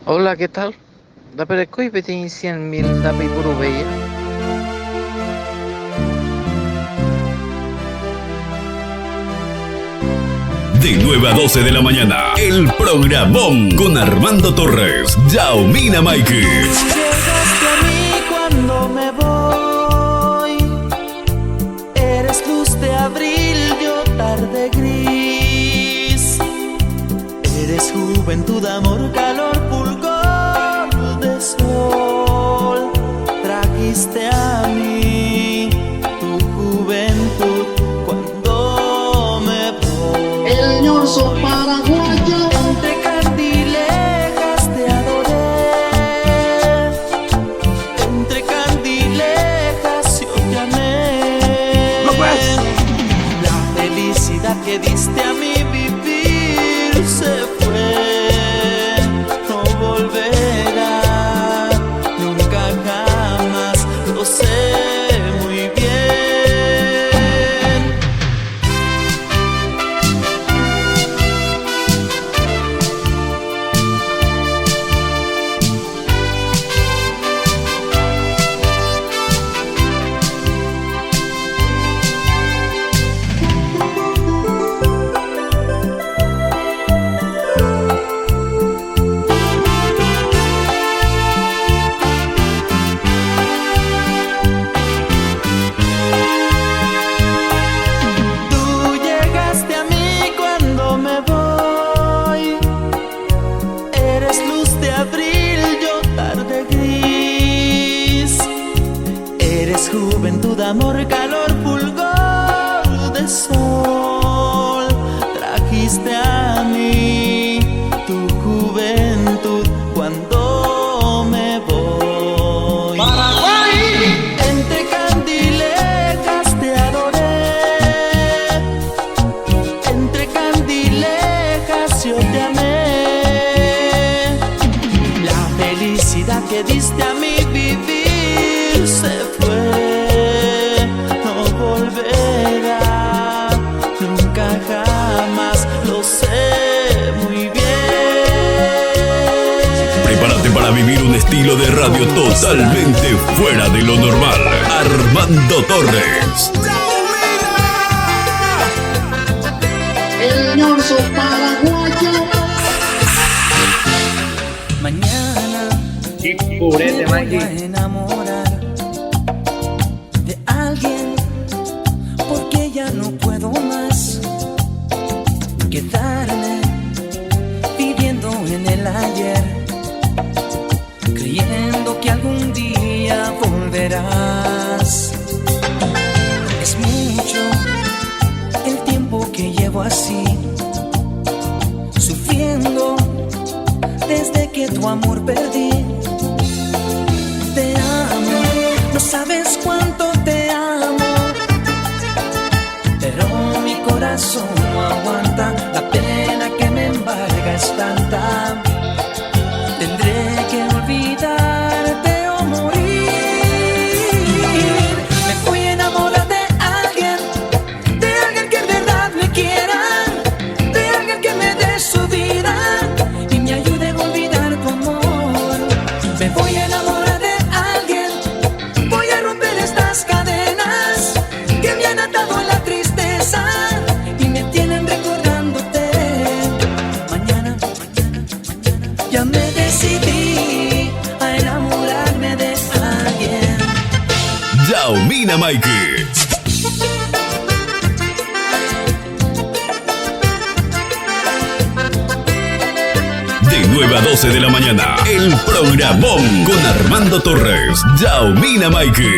Hola, ¿qué tal? Dapper koi betin 100.000 dapper puro bella. De 9 a 12 de la mañana, el programón con Armando Torres, Yaumina Maiki. Llegaste a mí cuando me voy. Eres luz de abril, yo tarde gris. Eres juventud, amor, calor, fulgor de sol. Trajiste a mí tu juventud cuando me voy. El ñorzo paraguayo. Entre candilejas te adoré. Entre candilejas yo te amé. La felicidad que diste a mi vivir se fue, no volverá nunca jamás, lo sé muy bien. Tú llegaste a mí cuando me voy. Eres luz de abril, yo tarde gris. Eres juventud, amor, calor, fulgor de sol. Trajiste a mí tu juventud cuando me voy. Entre candilejas te adoré. Entre candilejas yo te amé. La felicidad que diste a mi vivir se fue, no volverá nunca jamás, lo sé muy bien. Prepárate para vivir un estilo de radio totalmente fuera de lo normal. Armando Torres. El ñorzo paraguayo. Mañana me voy a enamorar de alguien porque ya no puedo más quedarme viviendo en el ayer, creyendo que algún día volverás. Es mucho el tiempo que llevo así, sufriendo desde que tu amor perdí. Te amo, no sabes cuánto te amo, pero mi corazón no aguanta, la pena que me embarga es tanta. Tendré que olvidarte o morir. Me fui a enamorar de alguien que en verdad me quiera, de alguien que me dé su vida y me ayude a olvidar tu amor. Me voy a enamorar de alguien, voy a romper estas cadenas que me han atado en la tristeza y me tienen recordándote. Mañana, ya me decidí a enamorarme de alguien. Yaumina Maiki. De 9 a 12 de la mañana, el programón con Armando Torres, Yaumina Maiki.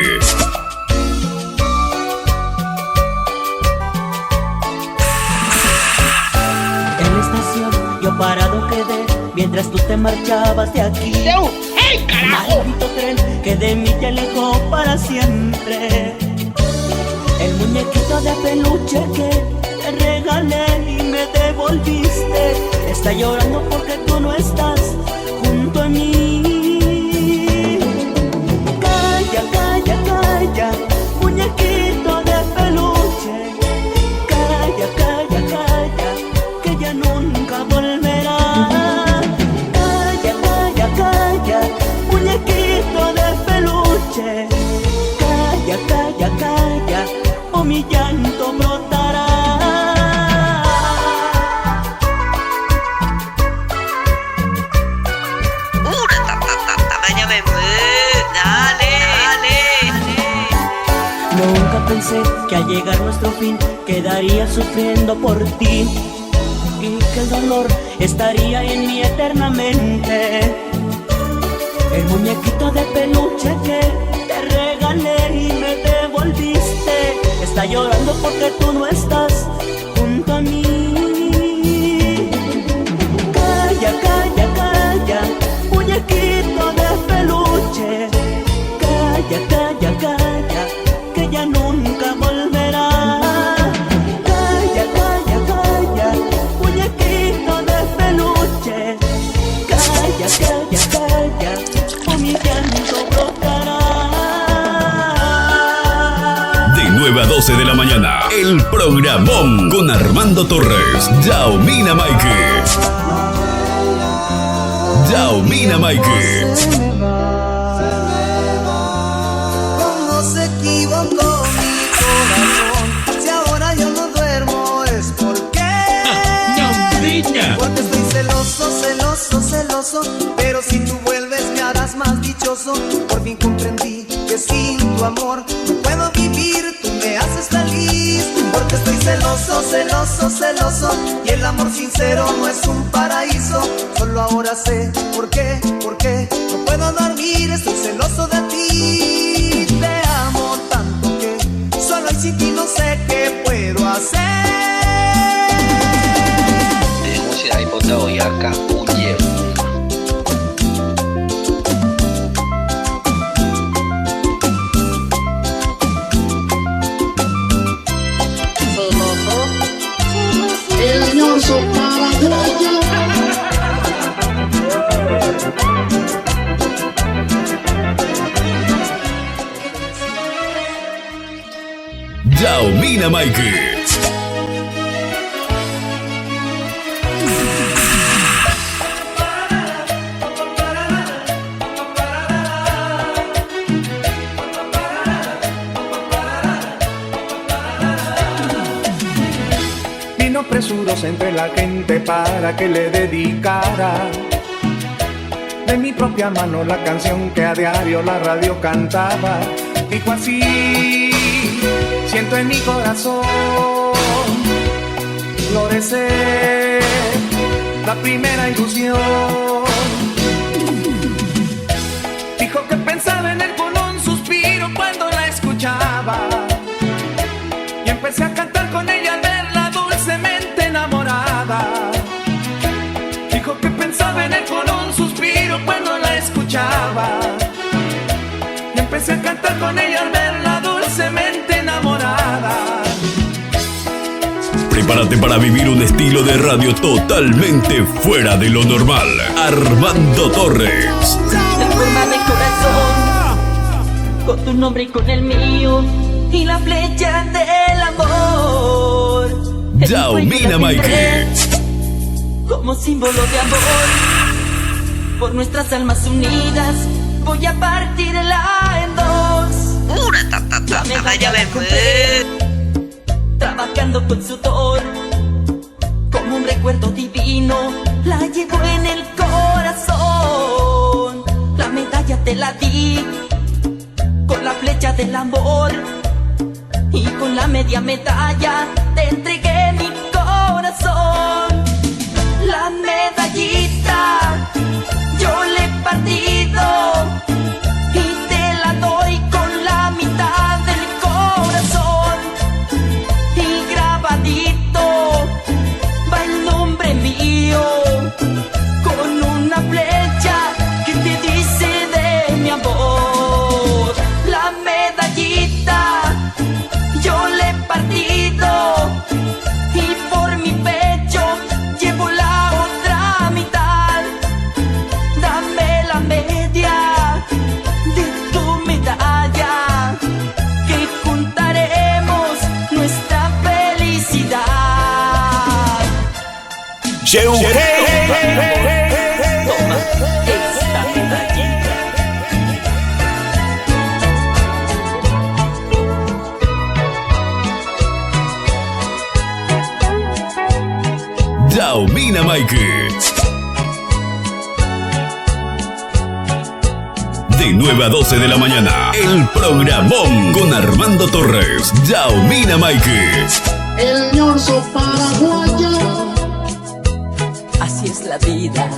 En la estación yo parado quedé mientras tú te marchabas de aquí. Maldito tren que de mí te alejó para siempre. El muñequito de peluche que te regalé y me devolviste está llorando porque tú no estás junto a mí. Calla, calla, calla, muñequito de peluche. Calla, calla, calla, que ya nunca volverá. Calla, calla, pensé que al llegar nuestro fin quedaría sufriendo por ti y que el dolor estaría en mí eternamente. El muñequito de peluche que te regalé y me devolviste está llorando porque tú no estás junto a mí. Calla, calla, calla, muñequito de peluche. Calla, calla, calla, que ya nunca volverá. Calla, calla, calla, muñequito de peluche. Calla, calla, calla, o mi llanto brotará. De 9 a 12 de la mañana, el programón con Armando Torres, Yaumina Maike. Yaumina Maike. ¿Cómo se equivocó mi corazón? Si ahora yo no duermo es porque porque estoy celoso, celoso, celoso. Pero si tú vuelves me harás más dichoso. Por fin comprendí que sin tu amor no puedo vivir, tú me haces feliz. Porque estoy celoso, celoso, celoso. Y el amor sincero no es un paraíso. Solo ahora sé por qué no puedo dormir, estoy celoso de ti. Te amo tanto que solo y sin ti no sé qué puedo hacer. Ipotato yaka uye. El ñoso paraguayo. Yaumina Maike. Vino presuroso entre la gente para que le dedicara de mi propia mano la canción que a diario la radio cantaba. Dijo así: siento en mi corazón florecer la primera ilusión. Dijo que pensaba en él con un suspiro cuando la escuchaba, y empecé a cantar con ella al verla dulcemente enamorada. Dijo que pensaba en él con un suspiro cuando la escuchaba, y empecé a cantar con ella al verla dulcemente enamorada. Prepárate para vivir un estilo de radio totalmente fuera de lo normal. Armando Torres. En forma de corazón, con tu nombre y con el mío, y la flecha del amor. Yaumina Maike. Como símbolo de amor, por nuestras almas unidas, voy a partirla en dos. La medalla la compré, trabajando con sudor, como un recuerdo divino, la llevo en el corazón. La medalla te la di, con la flecha del amor, y con la media medalla te entregué mi corazón. La medallita yo le he partido y te la doy con la mitad del corazón. Y grabadito va el nombre mío, con una flecha que te dice de mi amor. La medallita yo le he partido, y por mi pecho llevo la otra mitad. Dame la media de tu medalla, que juntaremos nuestra felicidad. Toma esta medallita. Yaumina Maike. De De 9 a 12 de la mañana, el programón con Armando Torres, Yaumina Maike. El ñorzo paraguayo. Así es la vida,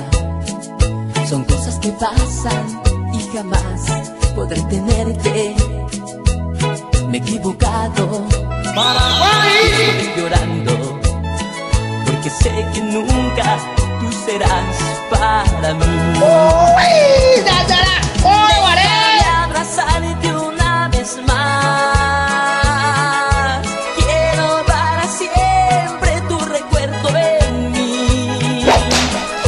son cosas que pasan y jamás podré tenerte. Me he equivocado, Paraguay, llorando, porque sé que nunca tú serás para mí. Déjame abrazarte una vez más. Quiero para siempre tu recuerdo en mí.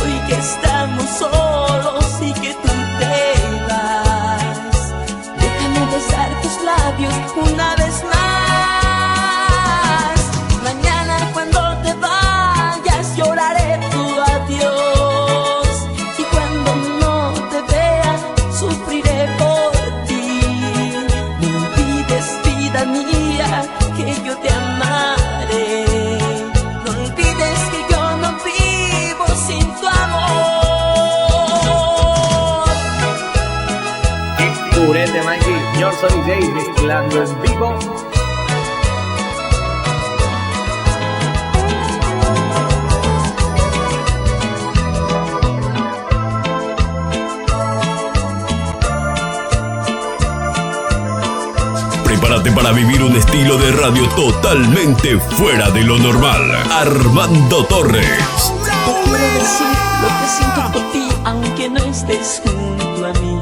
Hoy que estamos solos y que tú te vas, déjame besar tus labios una vez más. Mañana cuando te vayas lloraré tu adiós, y cuando no te vea sufriré por ti. No olvides, vida mía, que yo te amaré. No olvides que yo no vivo sin tu amor. Purete Mikey, Ñorzo DJ mezclando en vivo. Prepárate para vivir un estilo de radio totalmente fuera de lo normal. Armando Torres. Te quiero decir lo que siento por ti, aunque no estés junto a mí.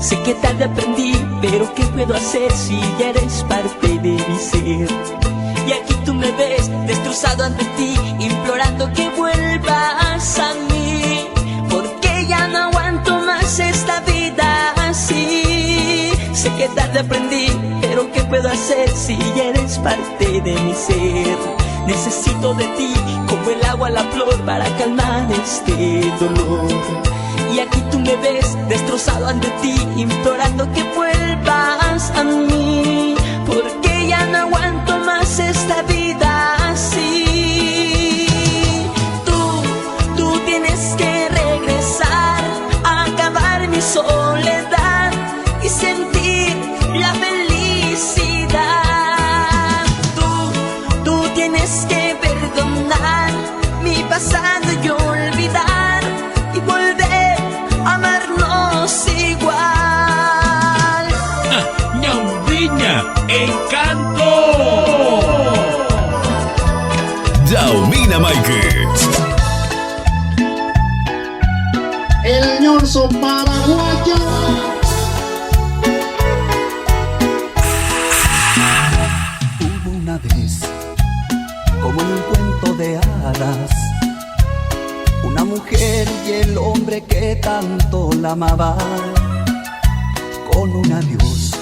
Sé que tarde aprendí, pero ¿qué puedo hacer si ya eres parte de mi ser? Y aquí tú me ves destrozado ante ti, implorando que vuelvas a mí, porque ya no aguanto más esta vida así. Sé que tarde aprendí, pero ¿qué puedo hacer si ya eres parte de mi ser? Necesito de ti como el agua a la flor para calmar este dolor. Y aquí tú me ves destrozado ante ti, implorando que vuelvas a mí, porque ya no aguanto más esta vida así. Tú tienes que regresar a acabar mi soledad y sentir la felicidad. Tú tienes que perdonar mi pasado y olvidar y volver a amarnos igual. Ñaumiña, encanto. Yaumina Maike. El ñorzo paraguayo. Hubo una vez, como en un cuento de hadas, una mujer y el hombre que tanto la amaba. Con un adiós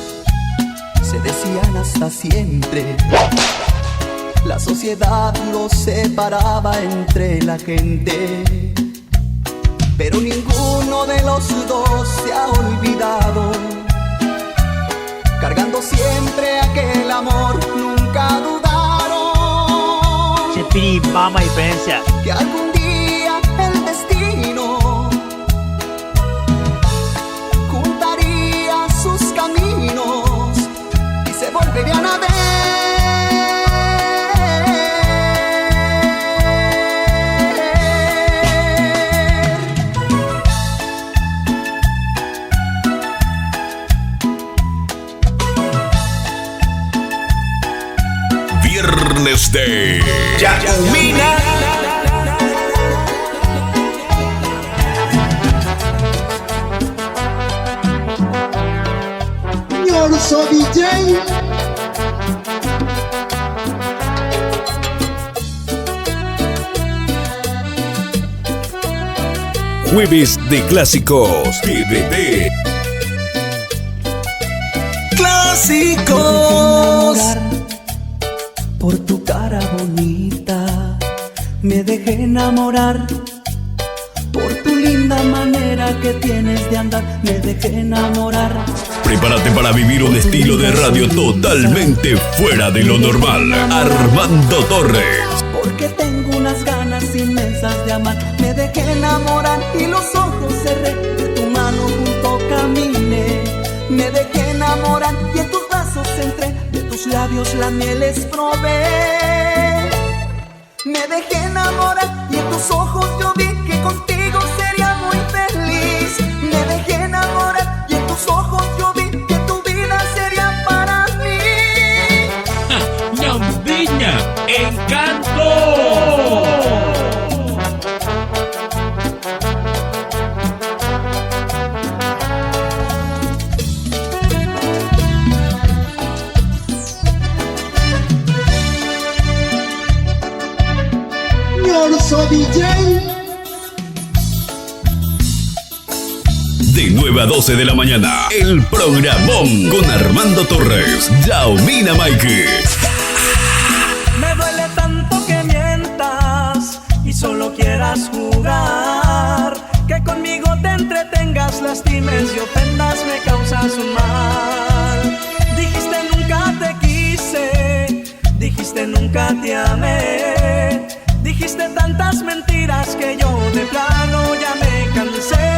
se decían hasta siempre. La sociedad los separaba entre la gente, pero ninguno de los dos se ha olvidado, cargando siempre aquel amor. Nunca dudaron que algún día el destino juntaría sus caminos y se volverían a ver. Viernes de Yaumina. Ñorzo DJ. Jueves de Clásicos TVT. Clásicos. Por tu cara bonita me dejé enamorar, por tu linda manera que tienes de andar me dejé enamorar. Prepárate para vivir un estilo de radio totalmente fuera de lo normal. Armando Torres. Porque tengo unas ganas inmensas de amar, me dejé enamorar y los ojos cerré, de tu mano junto caminé. labios la miel les probé. Me dejé enamorar y en tus ojos yo vi que contigo sería muy feliz. Me dejé enamorar y en tus ojos yo vi que tu vida sería para mí. ¡Ñambiña! ¡Encanto! Ñorso DJ. De 9 a 12 de la mañana, el programón con Armando Torres, Yaumina Maike. Me duele tanto que mientas y solo quieras jugar, que conmigo te entretengas, lastimes y ofendas, me causas un mal. Dijiste nunca te quise, dijiste nunca te amé, dijiste tantas mentiras que yo de plano ya me cansé.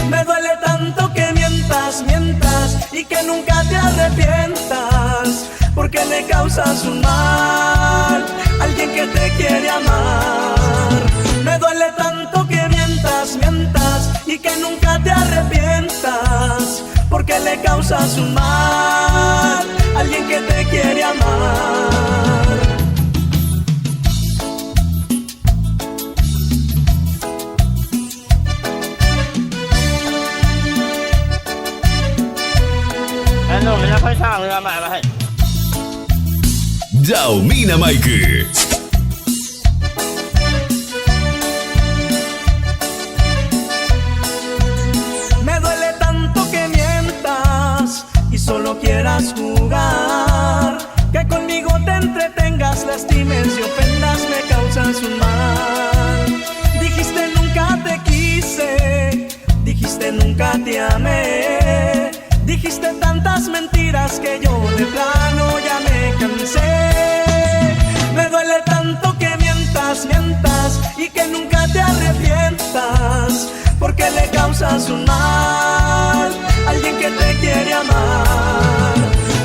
Me duele tanto que mientas, mientas y que nunca te arrepientas, porque le causas un mal a alguien que te quiere amar. Me duele tanto que mientas, mientas y que nunca te arrepientas, porque le causas un mal a alguien que te quiere amar. Yaumina Maike. Me duele tanto que mientas y solo quieras jugar, que conmigo te entretengas, lastimes y ofendas, me causas un mal. Dijiste nunca te quise, dijiste nunca te amé, dijiste tantas mentiras que yo de plano ya me cansé. Me duele tanto que mientas, mientas y que nunca te arrepientas, porque le causas un mal a alguien que te quiere amar.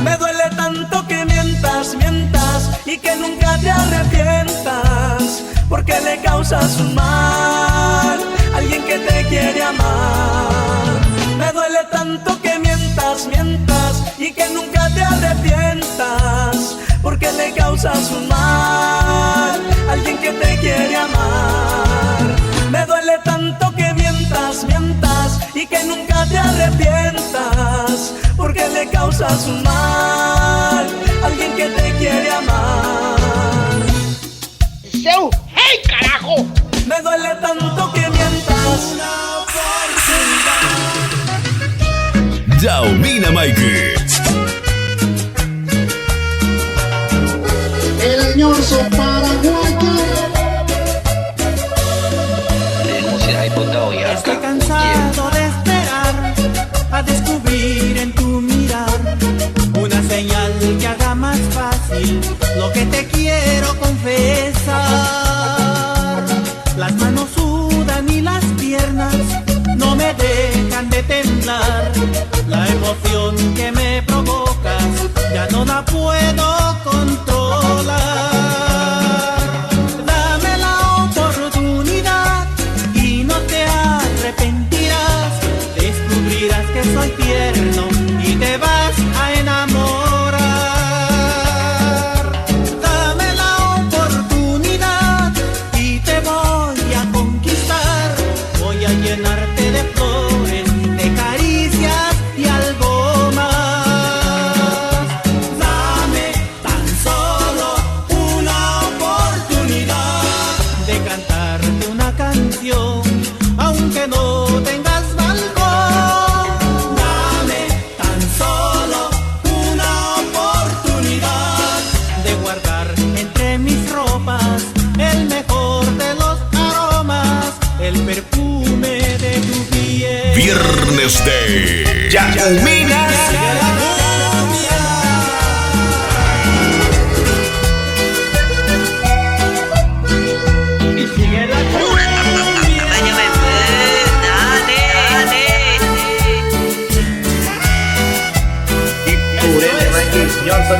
Me duele tanto que mientas, mientas y que nunca te arrepientas, porque le causas un mal a alguien que te quiere amar. Me duele tanto que mientas, mientas y que nunca te arrepientas, porque le causas un mal a alguien que te quiere amar. Me duele tanto que mientas, mientas y que nunca te arrepientas, porque le causas un mal a alguien que te quiere amar. ¡Hey, carajo! Me duele tanto que mientas. Yaumina Maike. El ñorso paraguayo. Denuncia hipotado y Estoy acá. cansado de esperar a descubrir en tu mirar una señal que haga más fácil lo que te quiero confesar. Las manos sudan y las piernas no me dejan de temblar. La emoción que me provocas ya no la puedo controlar. Dame la oportunidad y no te arrepentirás. Descubrirás que soy tierno y te vas a enamorar. Dame la oportunidad y te voy a conquistar. Voy a llenarte de flores, de caricias y algo más. Dame tan solo una oportunidad de cantarte una canción, aunque no tengas balcón. Dame tan solo una oportunidad de guardar entre mis ropas el mejor de los aromas, el perfume de tu piel. Viernes de Yaumina. Ñorso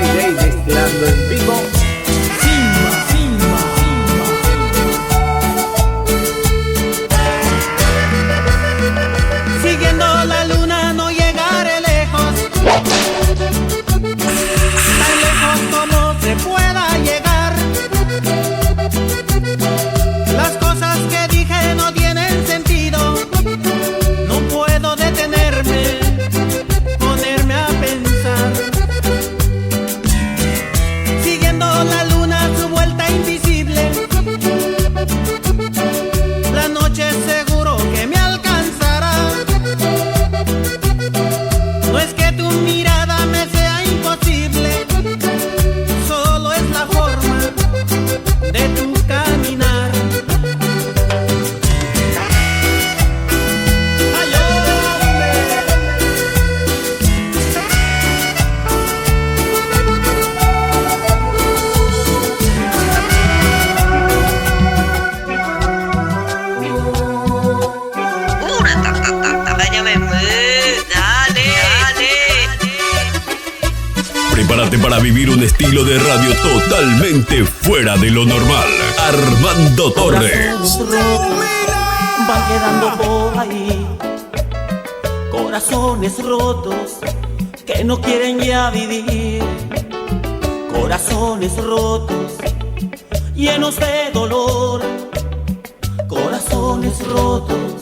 Prepárate para vivir un estilo de radio totalmente fuera de lo normal. Armando Torres. Van quedando por ahí corazones rotos que no quieren ya vivir. Corazones rotos, llenos de dolor. Corazones rotos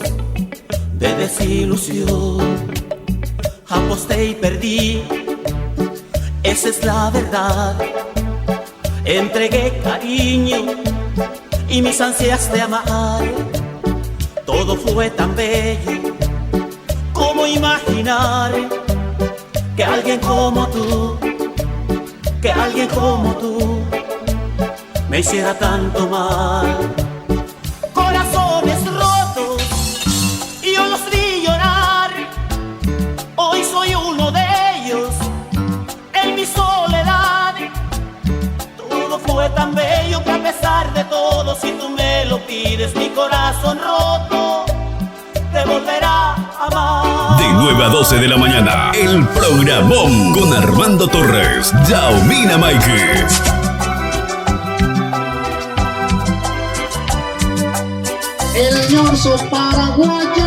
de desilusión. Aposté y perdí, esa es la verdad. Entregué cariño y mis ansias de amar. Todo fue tan bello, como imaginar que alguien como tú, que alguien como tú me hiciera tanto mal. Corazones rotos y yo los vi llorar. Hoy soy uno de ellos en mi soledad. Todo fue tan bello que a pesar de todo, si tú me lo pides, mi corazón roto te volverá a amar. De 9 a 12 de la mañana, el programón con Armando Torres, Yaumina Maike. El ñorzo paraguayo.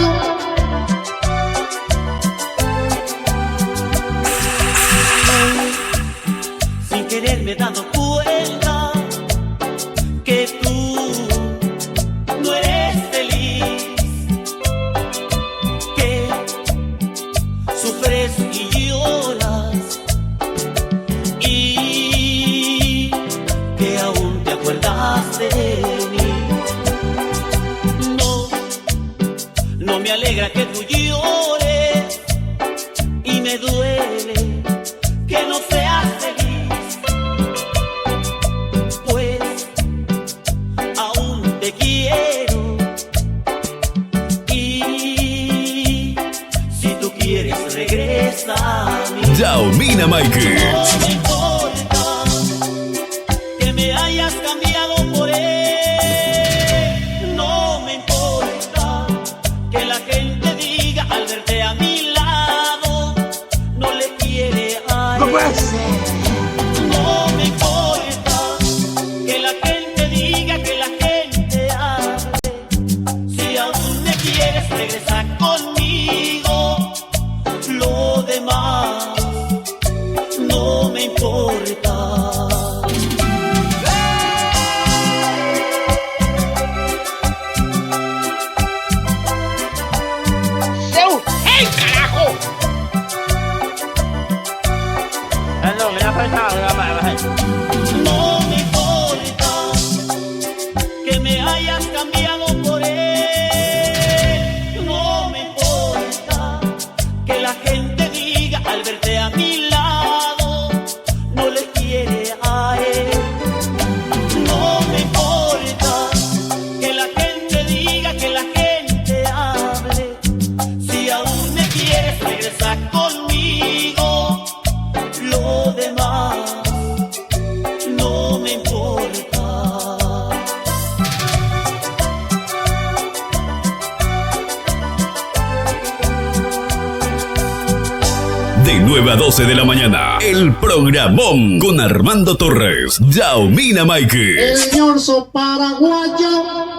Sin querer me he dado cuenta que tú no eres feliz, que sufres y lloras y que aún te acuerdas de mí. No me alegra que tú llores y me duele que no seas feliz, pues aún te quiero y si tú quieres regresa a mí. Yaumina Maike. No me importa que me hayas cambiado por él, no me importa que la gente diga al verte a mi lado no le quiere a él. No me importa que la gente diga, que la gente hable. Si aún me quieres, regresa conmigo. Lo demás no me importa. ¡Hey, carajo! No me importa que me hayas cambiado por él. No me importa que la gente diga al verte a mi lado no le quiere a él. No me importa que la gente diga, que la gente hable. Si aún me quieres, regresa conmigo. Lo demás no me importa. De 9 a 12 de la mañana, el programón con Armando Torres, Yaumina Maike. El ñorzo paraguayo.